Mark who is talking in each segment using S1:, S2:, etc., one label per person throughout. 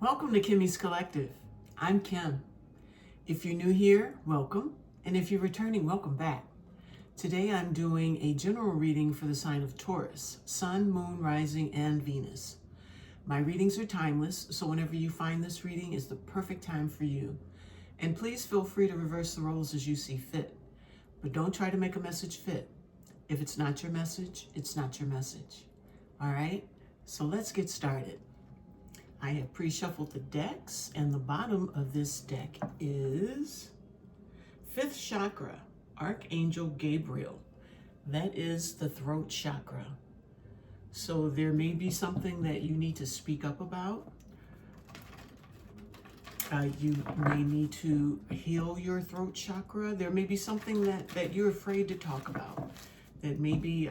S1: Welcome to Kimmy's Collective. I'm Kim. If you're new here, welcome. And if you're returning, welcome back. Today I'm doing a general reading for the sign of Taurus, Sun, Moon, Rising, and Venus. My readings are timeless, so whenever you find this reading is the perfect time for you. And please feel free to reverse the roles as you see fit. But don't try to make a message fit. If it's not your message, it's not your message. All right? So let's get started. I have pre-shuffled the decks, and the bottom of this deck is 5th chakra, Archangel Gabriel. That is the throat chakra. So there may be something that you need to speak up about. You may need to heal your throat chakra. There may be something that you're afraid to talk about, that maybe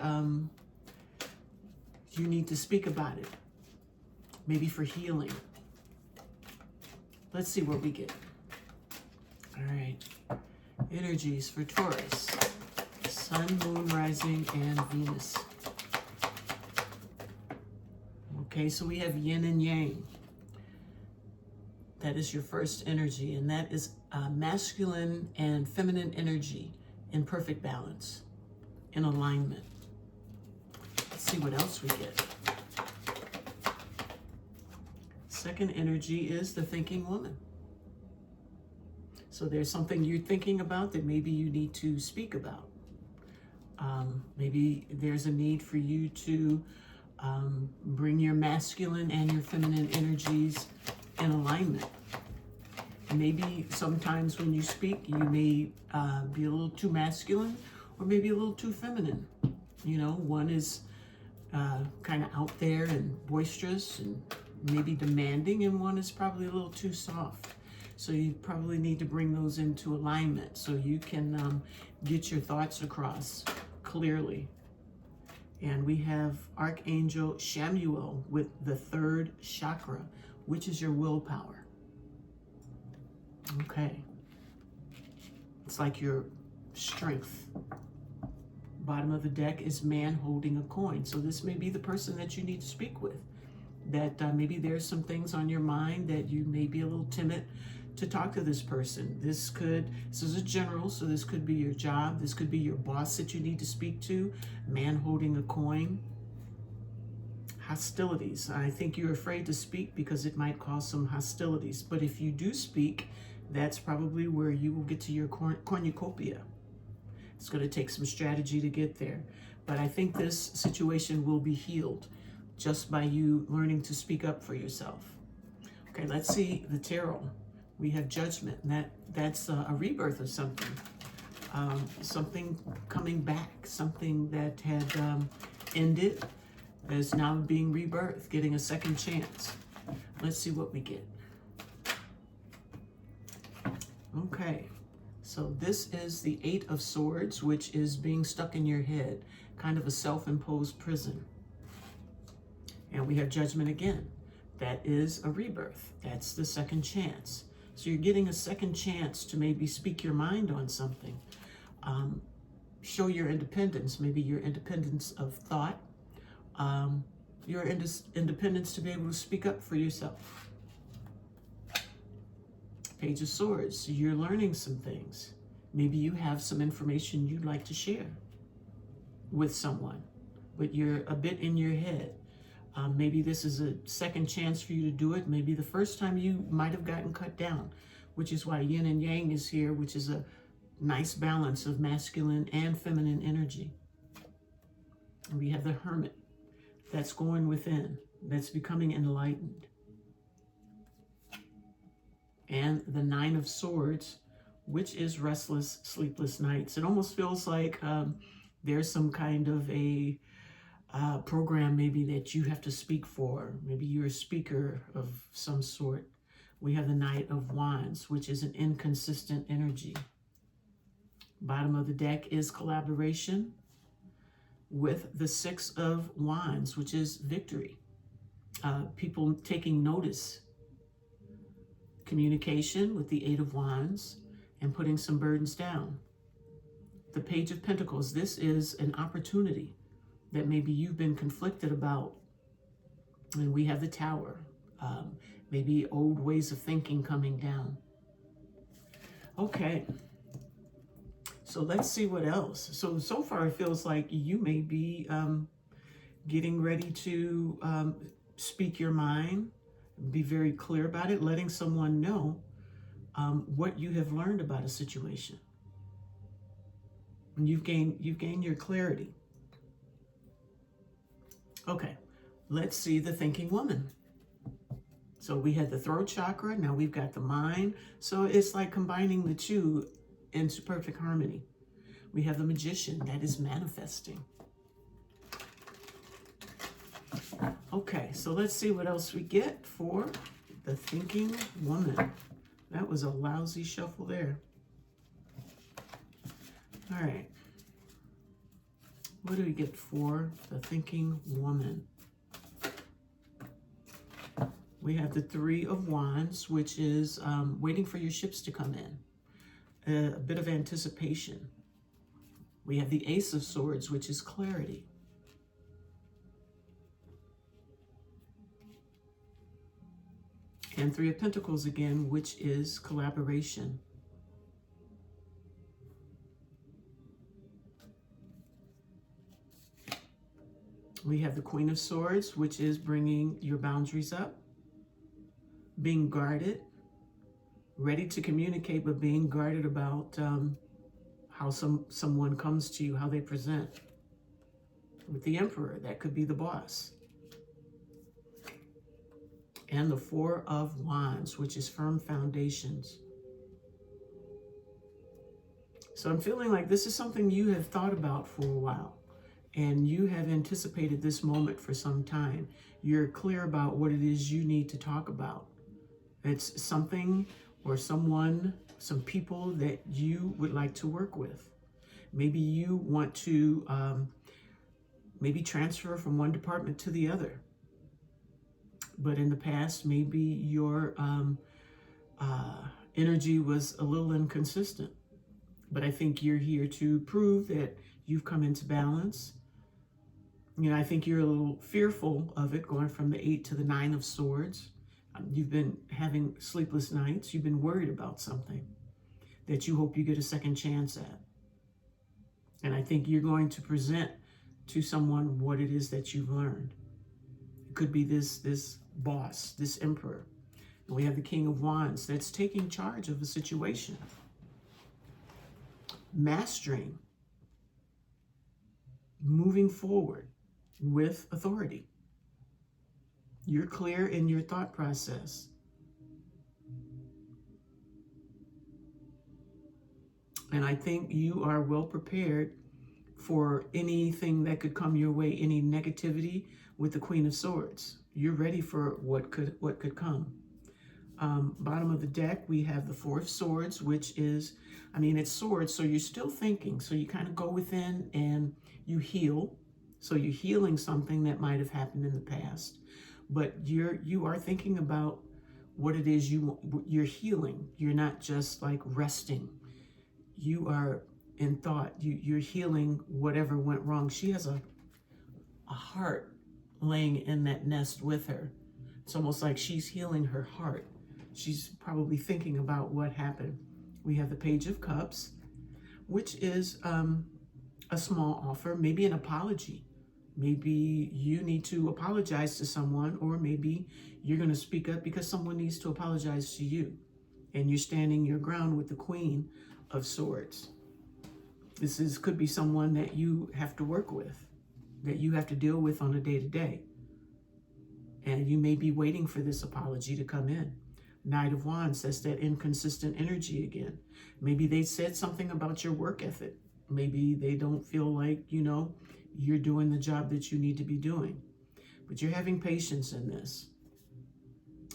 S1: you need to speak about it. Maybe for healing. Let's see what we get. All right. Energies for Taurus. Sun, Moon, Rising, and Venus. Okay, so we have yin and yang. That is your first energy, and that is masculine and feminine energy in perfect balance, in alignment. Let's see what else we get. Second energy is the thinking woman. So there's something you're thinking about that maybe you need to speak about. Maybe there's a need for you to bring your masculine and your feminine energies in alignment. Maybe sometimes when you speak, you may be a little too masculine or maybe a little too feminine. You know, one is kind of out there and boisterous and maybe demanding, and one is probably a little too soft. So you probably need to bring those into alignment so you can get your thoughts across clearly. And we have Archangel Chamuel with the 3rd chakra, which is your willpower. Okay. It's like your strength. Bottom of the deck is man holding a coin. So this may be the person that you need to speak with. That maybe there's some things on your mind that you may be a little timid to talk to this person. This is a general, so this could be your job. This could be your boss that you need to speak to. Man holding a coin. Hostilities. I think you're afraid to speak because it might cause some hostilities. But if you do speak, that's probably where you will get to your cornucopia. It's going to take some strategy to get there. But I think this situation will be healed just by you learning to speak up for yourself. Okay, let's see the tarot. We have Judgment, and that's a rebirth of something. Something coming back, something that had ended is now being rebirthed, getting a second chance. Let's see what we get. Okay, so this is the 8 of Swords, which is being stuck in your head, kind of a self-imposed prison. And we have Judgment again. That is a rebirth. That's the second chance. So you're getting a second chance to maybe speak your mind on something. Show your independence, maybe your independence of thought, your independence to be able to speak up for yourself. Page of Swords, you're learning some things. Maybe you have some information you'd like to share with someone, but you're a bit in your head. Maybe this is a second chance for you to do it. Maybe the first time you might have gotten cut down, which is why yin and yang is here, which is a nice balance of masculine and feminine energy. And we have the Hermit. That's going within. That's becoming enlightened. And the 9 of Swords, which is restless, sleepless nights. It almost feels like there's some kind of a program maybe that you have to speak for. Maybe you're a speaker of some sort. We have the Knight of Wands, which is an inconsistent energy. Bottom of the deck is collaboration with the 6 of Wands, which is victory. People taking notice. Communication with the 8 of Wands and putting some burdens down. The Page of Pentacles, this is an opportunity that maybe you've been conflicted about. And we have the Tower. Maybe old ways of thinking coming down. Okay. So let's see what else. So far it feels like you may be getting ready to speak your mind, be very clear about it, letting someone know what you have learned about a situation. And you've gained your clarity. Okay, let's see the thinking woman. So we had the throat chakra, now we've got the mind. So it's like combining the two into perfect harmony. We have the magician, that is manifesting. Okay, so let's see what else we get for the thinking woman. That was a lousy shuffle there. All right. What do we get for the thinking woman? We have the Three of Wands, which is waiting for your ships to come in. A bit of anticipation. We have the Ace of Swords, which is clarity. And Three of Pentacles again, which is collaboration. We have the Queen of Swords, which is bringing your boundaries up, being guarded, ready to communicate, but being guarded about how someone comes to you, how they present. With the Emperor, that could be the boss. And the Four of Wands, which is firm foundations. So I'm feeling like this is something you have thought about for a while, and you have anticipated this moment for some time. You're clear about what it is you need to talk about. It's something or someone, some people that you would like to work with. Maybe you want to maybe transfer from one department to the other. But in the past, maybe your energy was a little inconsistent. But I think you're here to prove that you've come into balance. You know, I think you're a little fearful of it, going from the 8 to the 9 of Swords. You've been having sleepless nights. You've been worried about something that you hope you get a second chance at. And I think you're going to present to someone what it is that you've learned. It could be this boss, this Emperor. And we have the King of Wands that's taking charge of the situation. Mastering. Moving forward with authority. You're clear in your thought process. And I think you are well prepared for anything that could come your way, any negativity with the Queen of Swords. You're ready for what could come. Bottom of the deck, we have the Four of Swords, which is, I mean, it's swords, so you're still thinking. So you kind of go within and you heal. So you're healing something that might have happened in the past. But you are thinking about what it is you're healing. You're not just like resting. You are in thought. You're healing whatever went wrong. She has a heart laying in that nest with her. It's almost like she's healing her heart. She's probably thinking about what happened. We have the Page of Cups, which is a small offer, maybe an apology. Maybe you need to apologize to someone, or maybe you're going to speak up because someone needs to apologize to you. And you're standing your ground with the Queen of Swords. This could be someone that you have to work with, that you have to deal with on a day-to-day. And you may be waiting for this apology to come in. Knight of Wands, that's that inconsistent energy again. Maybe they said something about your work ethic. Maybe they don't feel like, you're doing the job that you need to be doing. But you're having patience in this.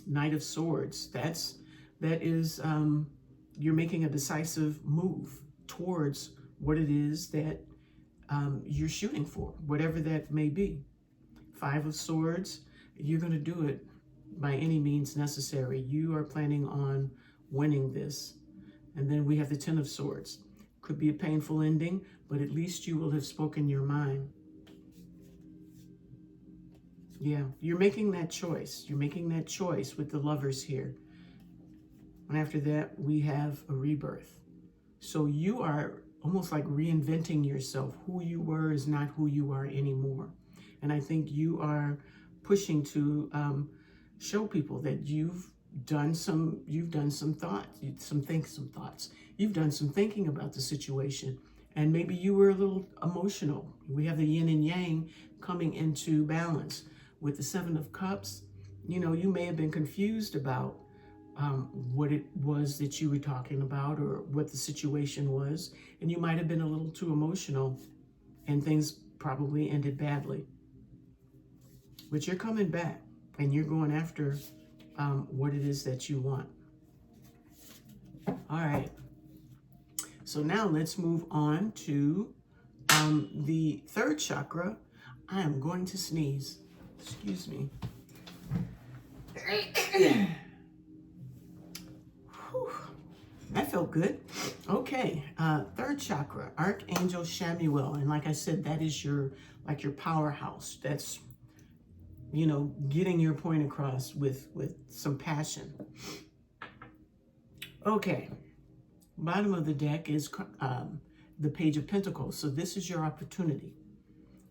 S1: Knight of Swords, that is, you're making a decisive move towards what it is that you're shooting for, whatever that may be. Five of Swords, you're going to do it by any means necessary. You are planning on winning this. And then we have the Ten of Swords. Could be a painful ending, but at least you will have spoken your mind. Yeah, you're making that choice. You're making that choice with the Lovers here. And after that, we have a rebirth. So you are almost like reinventing yourself. Who you were is not who you are anymore. And I think you are pushing to show people that you've done some thoughts. You've done some thinking about the situation. And maybe you were a little emotional. We have the yin and yang coming into balance. With the Seven of Cups, you know, you may have been confused about what it was that you were talking about or what the situation was. And you might have been a little too emotional and things probably ended badly. But you're coming back and you're going after what it is that you want. All right. So now let's move on to the third chakra. I am going to sneeze. Excuse me. That felt good. Okay, third chakra, Archangel Shamuel. And like I said, that is your powerhouse. That's, you know, getting your point across with some passion. Okay, bottom of the deck is the Page of Pentacles. So this is your opportunity.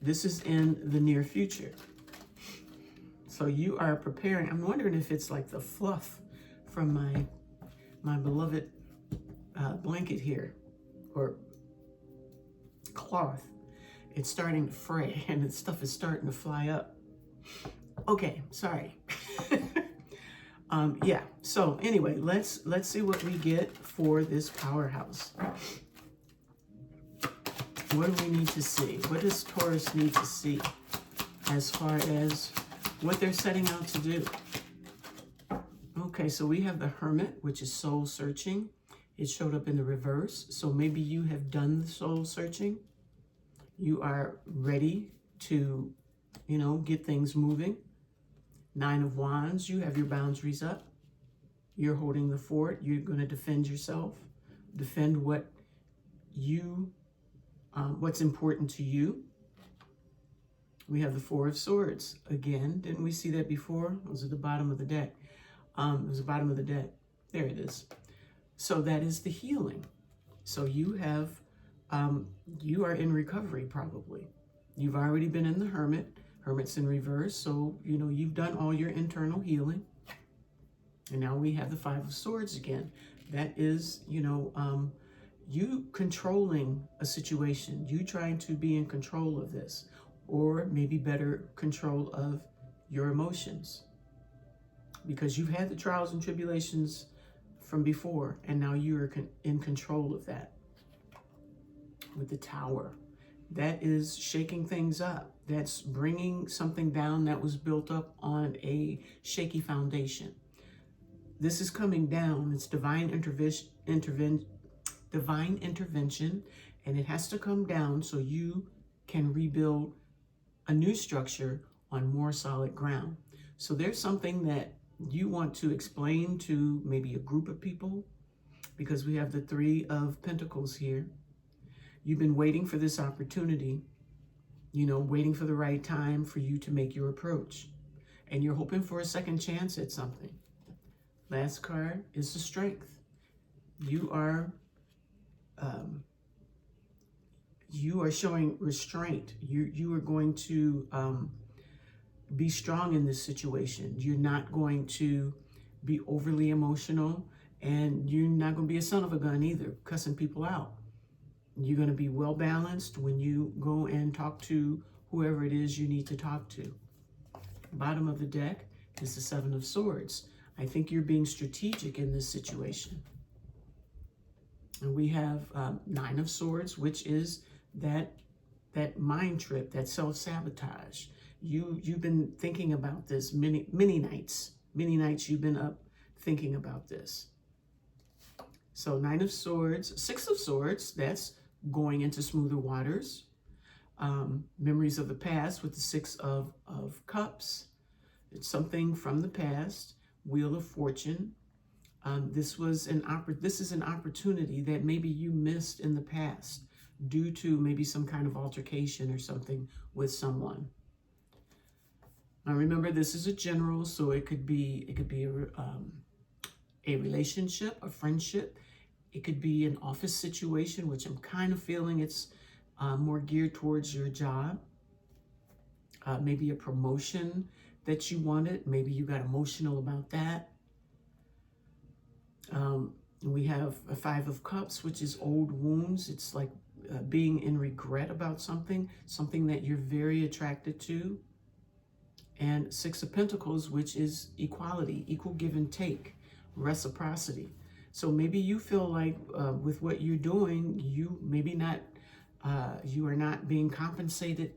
S1: This is in the near future. So you are preparing. I'm wondering if it's like the fluff from my beloved blanket here, or cloth. It's starting to fray and the stuff is starting to fly up. Okay, sorry. Yeah, so anyway, let's see what we get for this powerhouse. What do we need to see? What does Taurus need to see as far as what they're setting out to do? Okay, so we have the Hermit, which is soul searching. It showed up in the reverse. So maybe you have done the soul searching. You are ready to, you know, get things moving. Nine of Wands, you have your boundaries up. You're holding the fort. You're going to defend yourself. Defend what you, what's important to you. We have the Four of Swords. Again, didn't we see that before? It was at the bottom of the deck. It was the bottom of the deck. There it is. So that is the healing. So you have, you are in recovery probably. You've already been in the Hermit. Hermit's in reverse. So, you know, you've done all your internal healing. And now we have the Five of Swords again. That is, you know, you controlling a situation. You trying to be in control of this. Or maybe better, control of your emotions. Because you've had the trials and tribulations from before, and now you are in control of that. With the Tower, that is shaking things up. That's bringing something down that was built up on a shaky foundation. This is coming down. It's divine intervention, and it has to come down so you can rebuild a new structure on more solid ground. So there's something that you want to explain to maybe a group of people, because we have the Three of Pentacles here. You've been waiting for this opportunity, you know, waiting for the right time for you to make your approach. And you're hoping for a second chance at something. Last card is the Strength. You are showing restraint. You are going to be strong in this situation. You're not going to be overly emotional, and you're not going to be a son of a gun either, cussing people out. You're going to be well balanced when you go and talk to whoever it is you need to talk to. Bottom of the deck is the Seven of Swords. I think you're being strategic in this situation. And we have Nine of Swords, which is that mind trip, that self-sabotage. You've been thinking about this many nights. Many nights you've been up thinking about this. So Nine of Swords, Six of Swords, that's going into smoother waters. Memories of the past with the Six of Cups. It's something from the past. Wheel of Fortune. This is an opportunity that maybe you missed in the past due to maybe some kind of altercation or something with someone. Now remember, this is a general, so it could be a relationship, a friendship. It could be an office situation, which I'm kind of feeling it's more geared towards your job. Maybe a promotion that you wanted. Maybe you got emotional about that. We have a 5 of Cups, which is old wounds. It's like being in regret about something that you're very attracted to. And 6 of Pentacles, which is equality, equal give and take, reciprocity. So maybe you feel like with what you're doing, you are not being compensated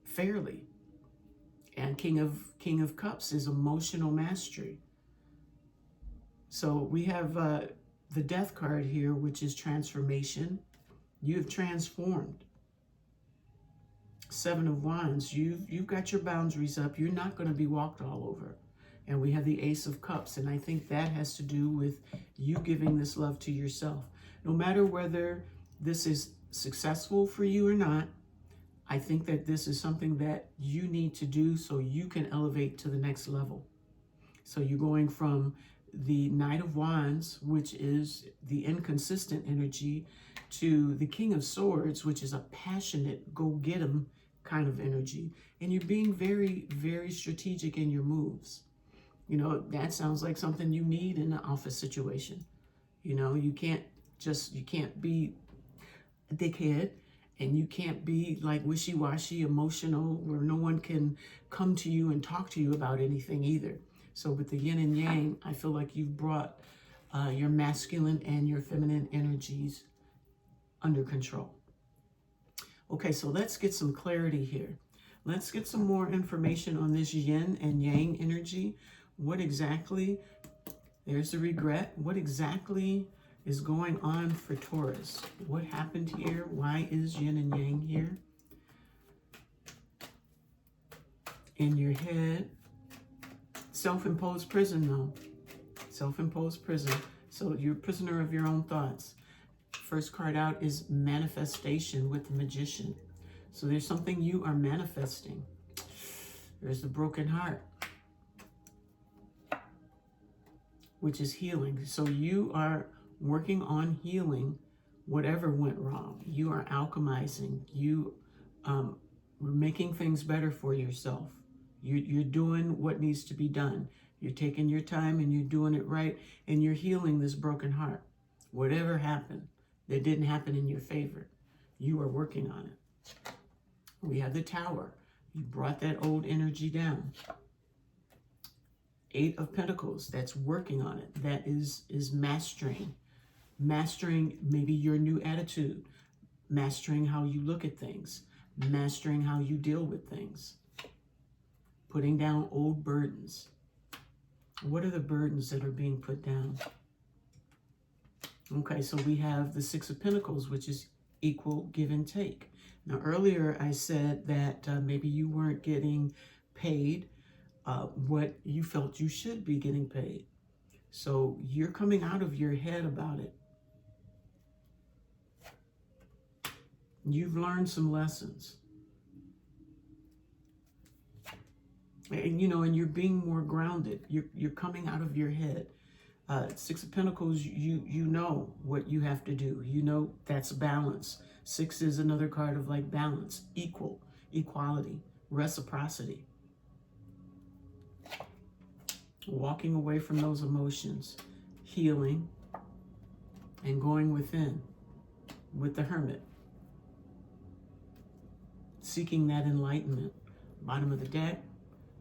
S1: fairly. And King of Cups is emotional mastery. So we have the Death card here, which is transformation. You have transformed. 7 of Wands, you've got your boundaries up. You're not going to be walked all over. And we have the Ace of Cups, and I think that has to do with you giving this love to yourself. No matter whether this is successful for you or not, I think that this is something that you need to do so you can elevate to the next level. So you're going from the Knight of Wands, which is the inconsistent energy, to the King of Swords, which is a passionate, go-get-'em kind of energy. And you're being very, very strategic in your moves. You know, that sounds like something you need in an office situation. You know, you can't be a dickhead, and you can't be like wishy-washy, emotional, where no one can come to you and talk to you about anything either. So with the yin and yang, I feel like you've brought your masculine and your feminine energies under control. Okay, so let's get some clarity here. Let's get some more information on this yin and yang energy. What exactly, there's the regret. What exactly is going on for Taurus? What happened here? Why is yin and yang here? In your head. Self-imposed prison, though. Self-imposed prison. So you're a prisoner of your own thoughts. First card out is manifestation with the Magician. So there's something you are manifesting. There's the broken heart, which is healing. So you are working on healing whatever went wrong. You are alchemizing. You are making things better for yourself. You're doing what needs to be done. You're taking your time and you're doing it right, and you're healing this broken heart. Whatever happened that didn't happen in your favor, you are working on it. We have the Tower. You brought that old energy down. 8 of Pentacles, that's working on it. That is mastering. Mastering maybe your new attitude. Mastering how you look at things. Mastering how you deal with things. Putting down old burdens. What are the burdens that are being put down? Okay, so we have the 6 of Pentacles, which is equal give and take. Now, earlier I said that maybe you weren't getting paid what you felt you should be getting paid. So you're coming out of your head about it. You've learned some lessons. And, you know, and you're being more grounded. You're coming out of your head. 6 of Pentacles, you know what you have to do. You know that's balance. 6 is another card of like balance, equal, equality, reciprocity. Walking away from those emotions, healing, and going within with the Hermit. Seeking that enlightenment. Bottom of the deck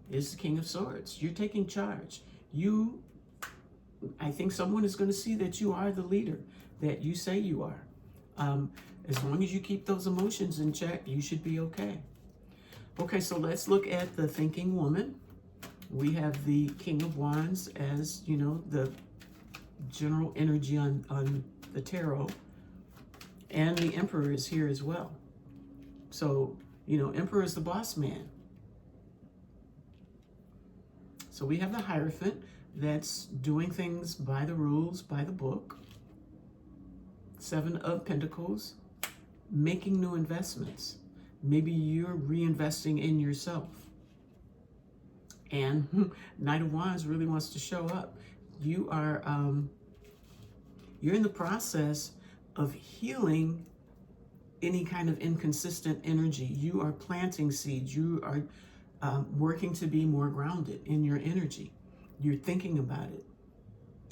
S1: is the King of Swords. You're taking charge. I think someone is going to see that you are the leader that you say you are. As long as you keep those emotions in check, you should be okay. Okay, so let's look at the thinking woman. We have the King of Wands as, you know, the general energy on the tarot. And the Emperor is here as well. So, you know, Emperor is the boss man. So we have the Hierophant that's doing things by the rules, by the book. 7 of Pentacles, making new investments. Maybe you're reinvesting in yourself. And Knight of Wands really wants to show up. You are, you're in the process of healing any kind of inconsistent energy. You are planting seeds. You are working to be more grounded in your energy. You're thinking about it,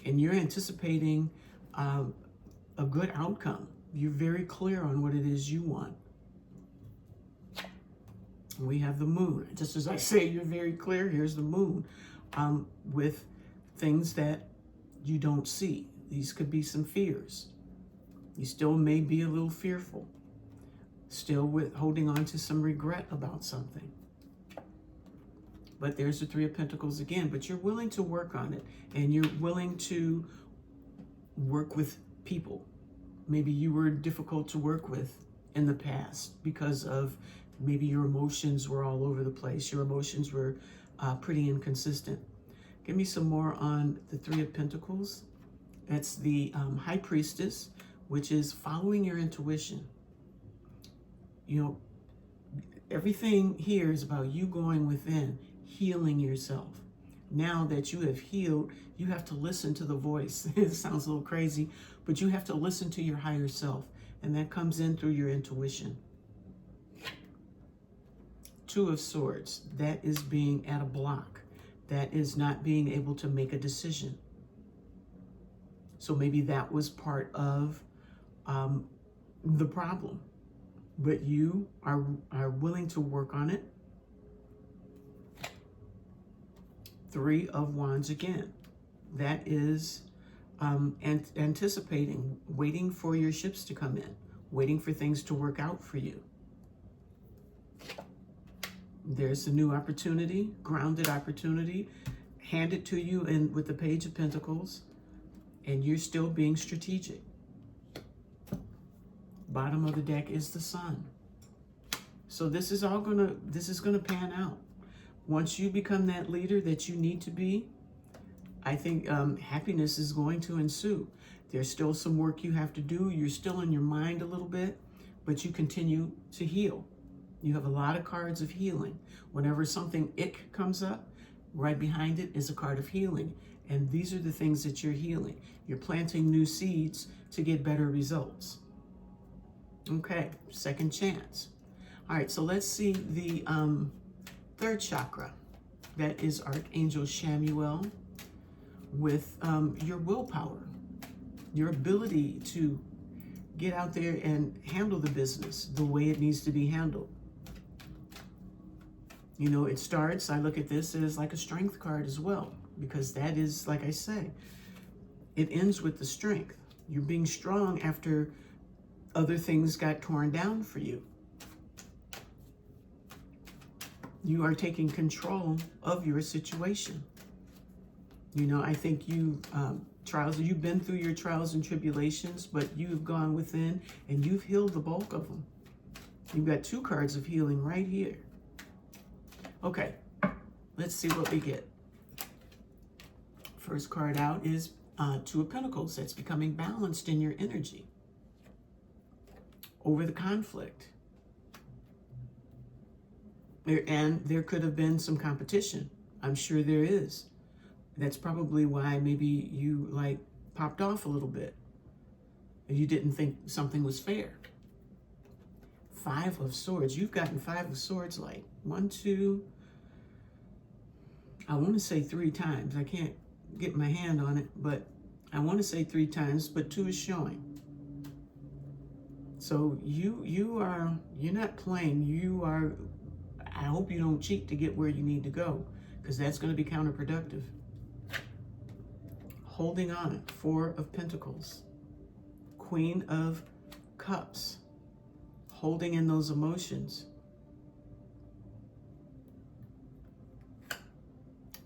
S1: and you're anticipating a good outcome. You're very clear on what it is you want. We have the moon. Just as I say, you're very clear. Here's the moon with things that you don't see. These could be some fears. You still may be a little fearful, still with holding on to some regret about something. But there's the Three of Pentacles again. But you're willing to work on it, and you're willing to work with people. Maybe you were difficult to work with in the past because of maybe your emotions were all over the place. Your emotions were pretty inconsistent. Give me some more on the Three of Pentacles. That's the High Priestess, which is following your intuition. You know, everything here is about you going within, healing yourself. Now that you have healed, you have to listen to the voice. It sounds a little crazy, but you have to listen to your higher self, and that comes in through your intuition. Two of Swords, that is being at a block. That is not being able to make a decision. So maybe that was part of the problem, but you are willing to work on it. Three of Wands again. That is anticipating, waiting for your ships to come in, waiting for things to work out for you. There's a new opportunity, grounded opportunity, handed to you with the Page of Pentacles, and you're still being strategic. Bottom of the deck is the Sun. So this is gonna pan out. Once you become that leader that you need to be, I think happiness is going to ensue. There's still some work you have to do. You're still in your mind a little bit, but you continue to heal. You have a lot of cards of healing. Whenever something ick comes up, right behind it is a card of healing. And these are the things that you're healing. You're planting new seeds to get better results. Okay, second chance. All right, so let's see the third chakra. That is Archangel Chamuel with your willpower, your ability to get out there and handle the business the way it needs to be handled. You know, it starts, I look at this as like a strength card as well, because that is, like I say, it ends with the strength. You're being strong after other things got torn down for you. You are taking control of your situation. You know, I think you've been through your trials and tribulations, but you've gone within and you've healed the bulk of them. You've got two cards of healing right here. Okay, let's see what we get. First card out is Two of Pentacles. That's becoming balanced in your energy over the conflict. And there could have been some competition. I'm sure there is. That's probably why maybe you like popped off a little bit. You didn't think something was fair. Five of Swords. You've gotten Five of Swords like 1, 2, I want to say 3 times. I can't get my hand on it, but I want to say 3 times, but 2 is showing. So you're not playing. I hope you don't cheat to get where you need to go, because that's going to be counterproductive. Holding on, 4 of Pentacles. Queen of Cups. Holding in those emotions.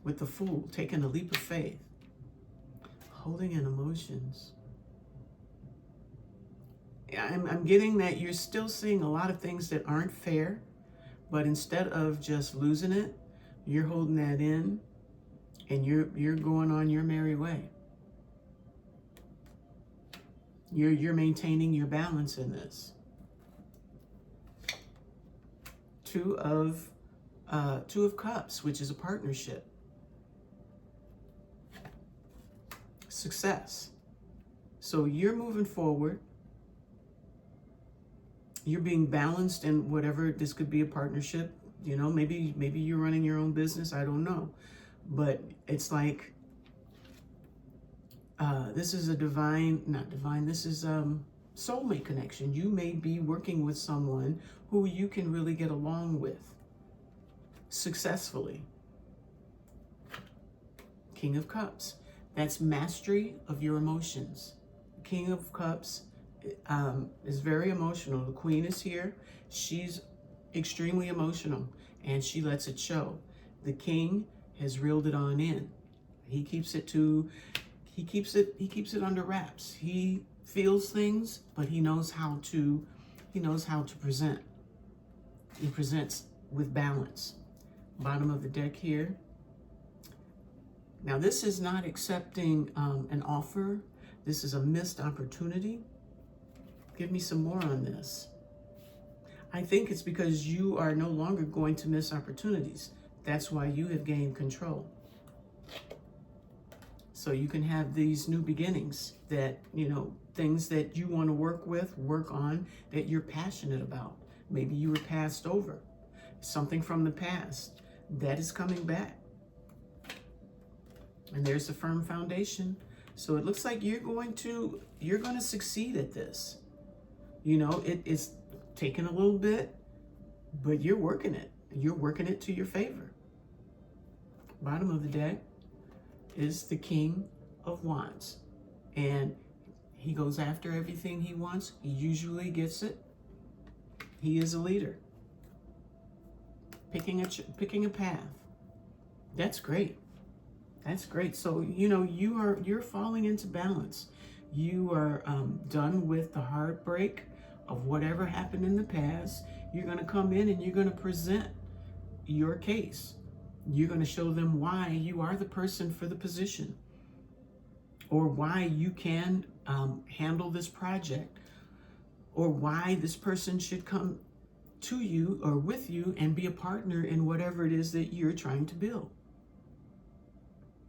S1: With the Fool, taking a leap of faith. Holding in emotions. I'm getting that you're still seeing a lot of things that aren't fair, but instead of just losing it, you're holding that in and you're going on your merry way. You're maintaining your balance in this. 2 of Two of Cups, which is a partnership. Success. So you're moving forward. You're being balanced in whatever, this could be a partnership. You know, maybe you're running your own business. I don't know. But it's like, this is a this is soulmate connection. You may be working with someone who you can really get along with successfully. King of Cups. That's mastery of your emotions. King of Cups is very emotional. The Queen is here. She's extremely emotional, and she lets it show. The King has reeled it on in. He keeps it under wraps. He feels things, but he knows how to present. He presents with balance. Bottom of the deck here. Now, this is not accepting an offer. This is a missed opportunity. Give me some more on this. I think it's because you are no longer going to miss opportunities. That's why you have gained control. So you can have these new beginnings that, things that you want to work on, that you're passionate about. Maybe you were passed over. Something from the past that is coming back. And there's a firm foundation. So it looks like you're going to succeed at this. It's taking a little bit, but you're working it. You're working it to your favor. Bottom of the deck is the King of Wands. And he goes after everything he wants. He usually gets it. He is a leader. Picking a path. That's great. That's great. So, you're falling into balance. You are done with the heartbreak of whatever happened in the past. You're going to come in and you're going to present your case. You're going to show them why you are the person for the position, or why you can handle this project, or why this person should come to you or with you and be a partner in whatever it is that you're trying to build.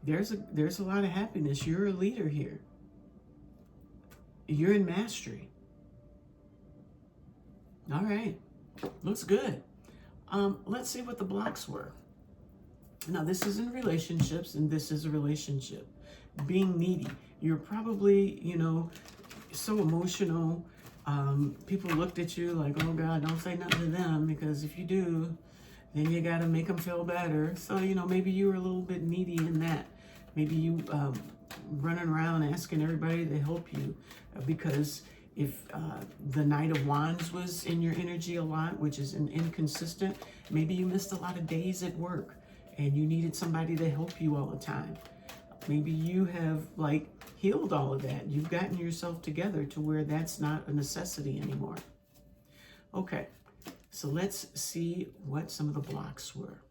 S1: There's a lot of happiness. You're a leader here. You're in mastery. All right. Looks good. Let's see what the blocks were. Now, this is in relationships, and this is a relationship. Being needy. You're probably, so emotional. People looked at you like, oh God, don't say nothing to them, because if you do, then you got to make them feel better. So, maybe you were a little bit needy in that. Maybe you running around asking everybody to help you, because if the Knight of Wands was in your energy a lot, which is an inconsistent, maybe you missed a lot of days at work and you needed somebody to help you all the time. Maybe you have healed all of that. You've gotten yourself together to where that's not a necessity anymore. Okay, so let's see what some of the blocks were.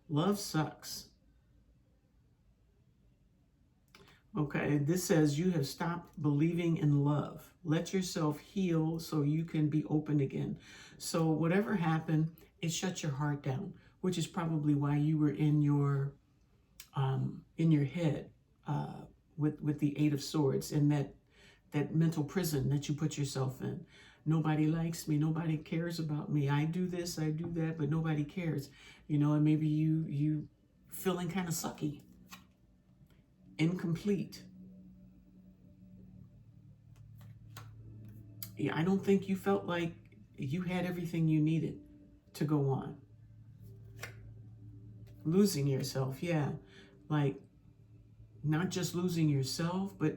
S1: Love sucks. Okay, this says you have stopped believing in love. Let yourself heal so you can be open again. So whatever happened, it shut your heart down, which is probably why you were in your head with the Eight of Swords, and that mental prison that you put yourself in. Nobody likes me. Nobody cares about me. I do this, I do that, but nobody cares. And maybe you feeling kind of sucky. Incomplete. Yeah, I don't think you felt like you had everything you needed to go on. Losing yourself, yeah. Not just losing yourself, but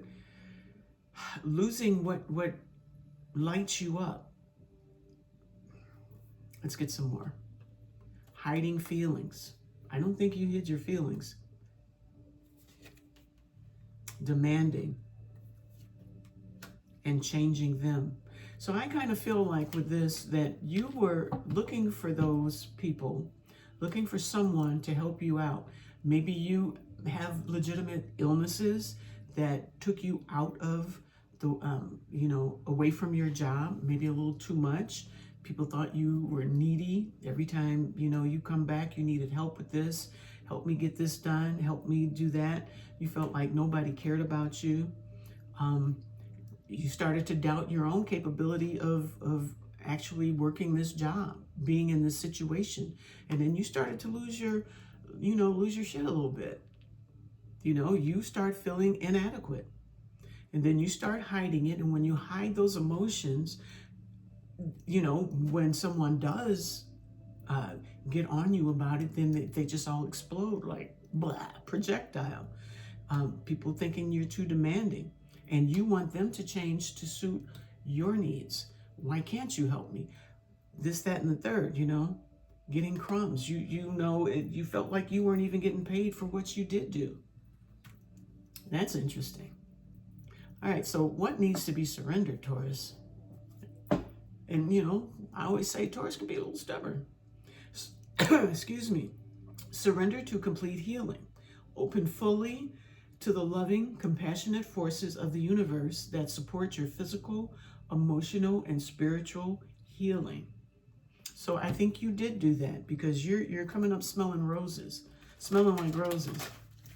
S1: losing what lights you up. Let's get some more. Hiding feelings. I don't think you hid your feelings. Demanding and changing them. So I kind of feel like with this that you were looking for those people, looking for someone to help you out. Maybe you have legitimate illnesses that took you out of the, away from your job, maybe a little too much. People thought you were needy. Every time, you come back, you needed help with this. Help me get this done. Help me do that. You felt like nobody cared about you. You started to doubt your own capability of actually working this job, being in this situation. And then you started to lose your shit a little bit. You start feeling inadequate. And then you start hiding it. And when you hide those emotions, when someone does get on you about it, then they just all explode like blah, projectile. People thinking you're too demanding, and you want them to change to suit your needs. Why can't you help me? This, that, and the third, getting crumbs. You felt like you weren't even getting paid for what you did do. That's interesting. All right, so what needs to be surrendered, Taurus? And, I always say Taurus can be a little stubborn. Excuse me. Surrender to complete healing. Open fully to the loving, compassionate forces of the universe that support your physical, emotional, and spiritual healing. So I think you did do that, because you're coming up smelling roses, smelling like roses.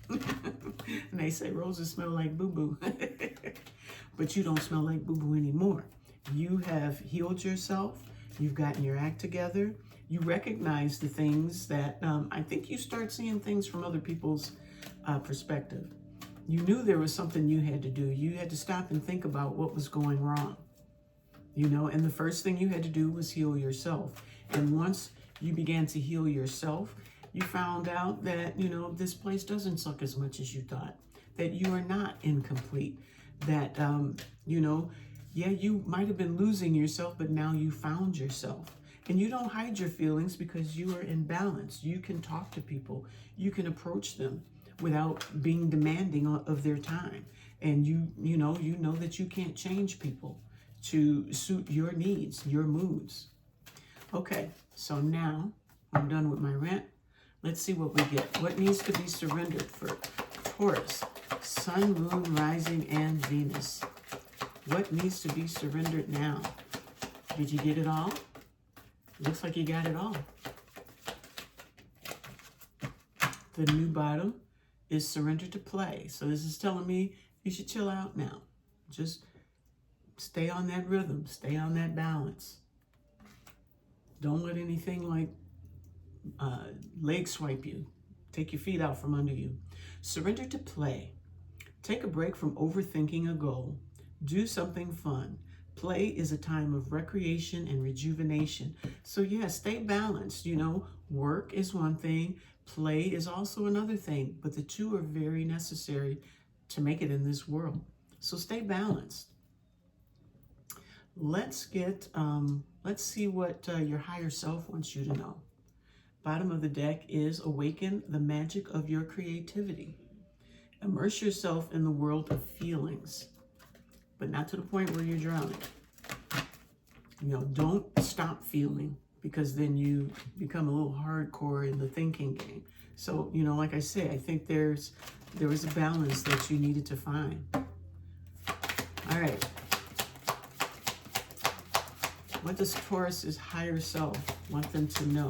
S1: And they say roses smell like boo-boo. But you don't smell like boo-boo anymore. You have healed yourself. You've gotten your act together. You recognize the things that, I think you start seeing things from other people's perspective. You knew there was something you had to do. You had to stop and think about what was going wrong. And the first thing you had to do was heal yourself. And once you began to heal yourself, you found out that, this place doesn't suck as much as you thought, that you are not incomplete, that, yeah, you might have been losing yourself, but now you found yourself. And you don't hide your feelings because you are in balance. You can talk to people. You can approach them without being demanding of their time. And you know that you can't change people to suit your needs, your moods. Okay, so now I'm done with my rant. Let's see what we get. What needs to be surrendered for Taurus, Sun, Moon, Rising, and Venus? What needs to be surrendered now? Did you get it all? Looks like you got it all. The new bottom is surrender to play. So this is telling me you should chill out now. Just stay on that rhythm. Stay on that balance. Don't let anything like leg swipe you. Take your feet out from under you. Surrender to play. Take a break from overthinking a goal. Do something fun. Play is a time of recreation and rejuvenation. So yeah, stay balanced. Work is one thing. Play is also another thing. But the two are very necessary to make it in this world. So stay balanced. Let's see what your higher self wants you to know. Bottom of the deck is awaken the magic of your creativity. Immerse yourself in the world of feelings, but not to the point where you're drowning. Don't stop feeling, because then you become a little hardcore in the thinking game. So, like I say, I think there was a balance that you needed to find. All right. What does Taurus's higher self want them to know?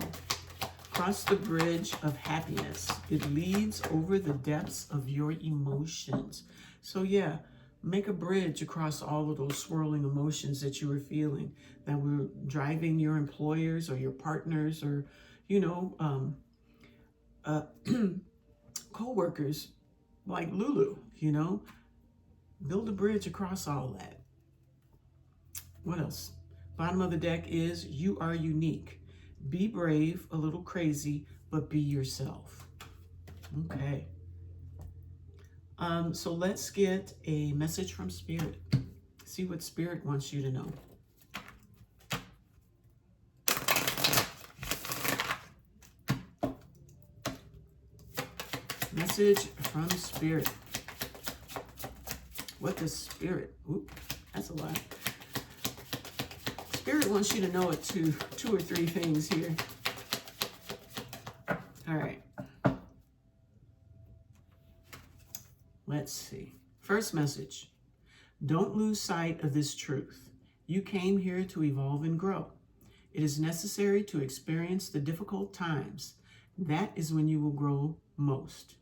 S1: Cross the bridge of happiness. It leads over the depths of your emotions. So yeah, make a bridge across all of those swirling emotions that you were feeling, that were driving your employers or your partners or, co-workers like Lulu, build a bridge across all that. What else? Bottom of the deck is you are unique. Be brave, a little crazy, but be yourself. Okay. So let's get a message from Spirit. See what Spirit wants you to know. Message from Spirit. What does Spirit? Oop, that's a lot. Spirit wants you to know it two or three things here. All right. Let's see. First message. Don't lose sight of this truth. You came here to evolve and grow. It is necessary to experience the difficult times. That is when you will grow most.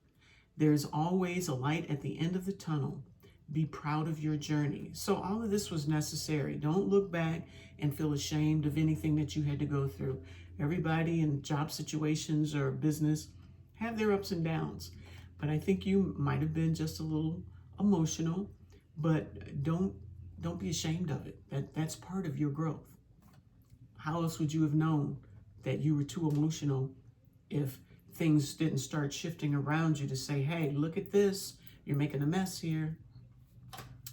S1: There is always a light at the end of the tunnel. Be proud of your journey. So all of this was necessary. Don't look back and feel ashamed of anything that you had to go through. Everybody in job situations or business have their ups and downs. But I think you might have been just a little emotional, but don't be ashamed of it. That's part of your growth. How else would you have known that you were too emotional if things didn't start shifting around you to say, hey, look at this, you're making a mess here.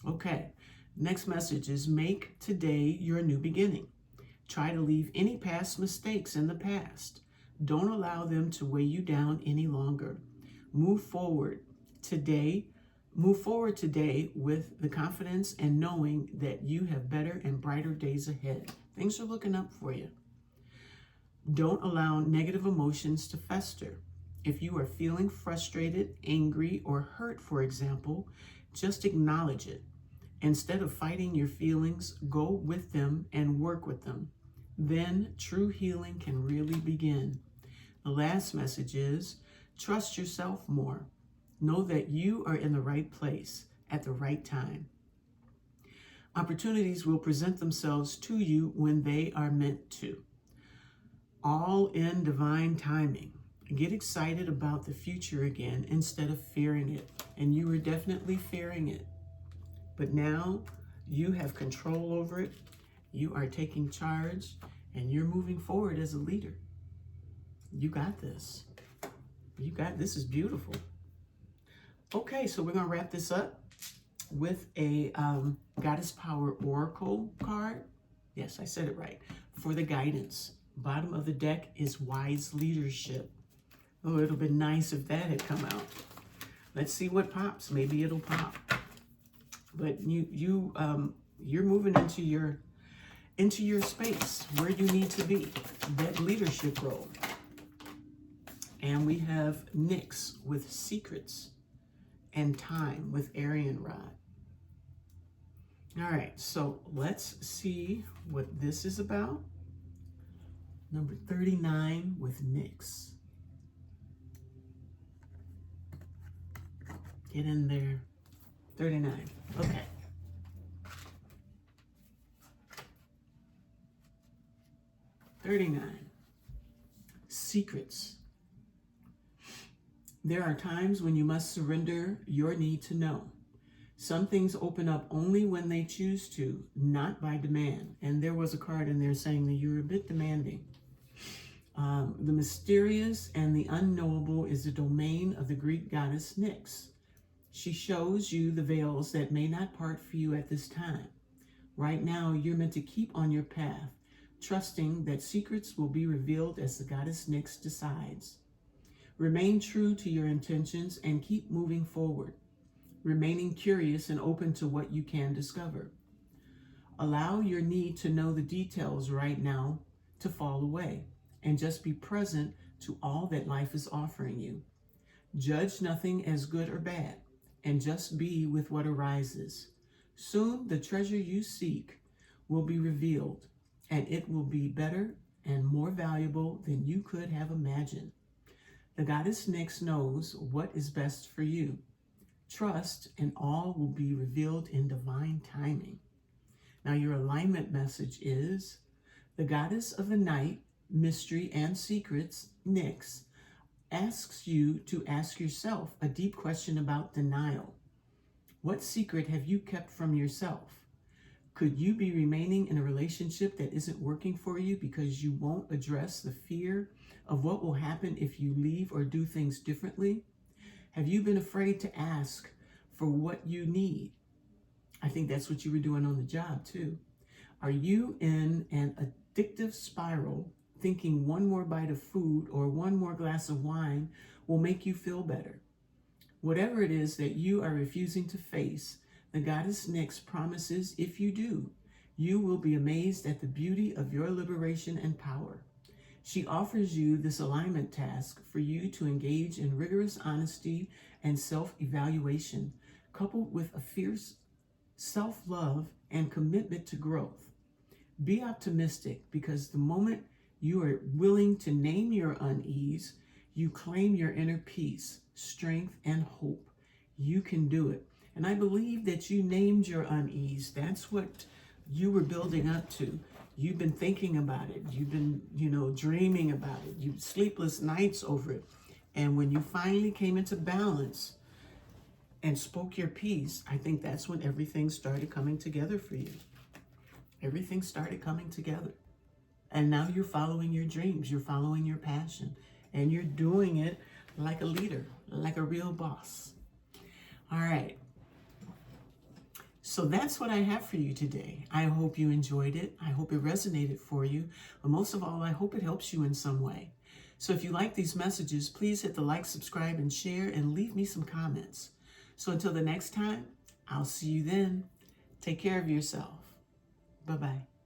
S1: Okay, next message is make today your new beginning. Try to leave any past mistakes in the past. Don't allow them to weigh you down any longer. Move forward today with the confidence and knowing that you have better and brighter days ahead. Things are looking up for you. Don't allow negative emotions to fester. If you are feeling frustrated, angry, or hurt, for example, just acknowledge it. Instead of fighting your feelings, go with them and work with them. Then true healing can really begin. The last message is trust yourself more. Know that you are in the right place at the right time. Opportunities will present themselves to you when they are meant to. All in divine timing. Get excited about the future again instead of fearing it. And you were definitely fearing it. But now you have control over it. You are taking charge and you're moving forward as a leader. You got this. This is beautiful. Okay, so we're going to wrap this up with a Goddess Power Oracle card. Yes, I said it right. For the guidance. Bottom of the deck is Wise Leadership. Oh, it would have been nice if that had come out. Let's see what pops. Maybe it'll pop. But you're moving into your space where you need to be, that leadership role. And we have Nyx with Secrets and Time with Arian Rod. All right, so let's see what this is about. Number 39 with Nyx. Get in there. 39. Okay. Secrets. There are times when you must surrender your need to know. Some things open up only when they choose to, not by demand. And there was a card in there saying that you're a bit demanding. The mysterious and the unknowable is the domain of the Greek goddess Nyx. She shows you the veils that may not part for you at this time. Right now, you're meant to keep on your path, trusting that secrets will be revealed as the goddess Nyx decides. Remain true to your intentions and keep moving forward, remaining curious and open to what you can discover. Allow your need to know the details right now to fall away and just be present to all that life is offering you. Judge nothing as good or bad and just be with what arises. Soon the treasure you seek will be revealed, and it will be better and more valuable than you could have imagined. The goddess Nyx knows what is best for you. Trust, and all will be revealed in divine timing. Now your alignment message is, the goddess of the night, mystery, and secrets, Nyx, asks you to ask yourself a deep question about denial. What secret have you kept from yourself? Could you be remaining in a relationship that isn't working for you because you won't address the fear of what will happen if you leave or do things differently? Have you been afraid to ask for what you need? I think that's what you were doing on the job too. Are you in an addictive spiral, thinking one more bite of food or one more glass of wine will make you feel better? Whatever it is that you are refusing to face, the goddess Nyx promises if you do, you will be amazed at the beauty of your liberation and power. She offers you this alignment task for you to engage in rigorous honesty and self-evaluation, coupled with a fierce self-love and commitment to growth. Be optimistic, because the moment you are willing to name your unease, you claim your inner peace, strength, and hope. You can do it. And I believe that you named your unease. That's what you were building up to. You've been thinking about it. You've been, dreaming about it. You've sleepless nights over it. And when you finally came into balance and spoke your piece, I think that's when everything started coming together for you. Everything started coming together. And now you're following your dreams. You're following your passion. And you're doing it like a leader, like a real boss. All right. So that's what I have for you today. I hope you enjoyed it. I hope it resonated for you. But most of all, I hope it helps you in some way. So if you like these messages, please hit the like, subscribe, and share, and leave me some comments. So until the next time, I'll see you then. Take care of yourself. Bye-bye.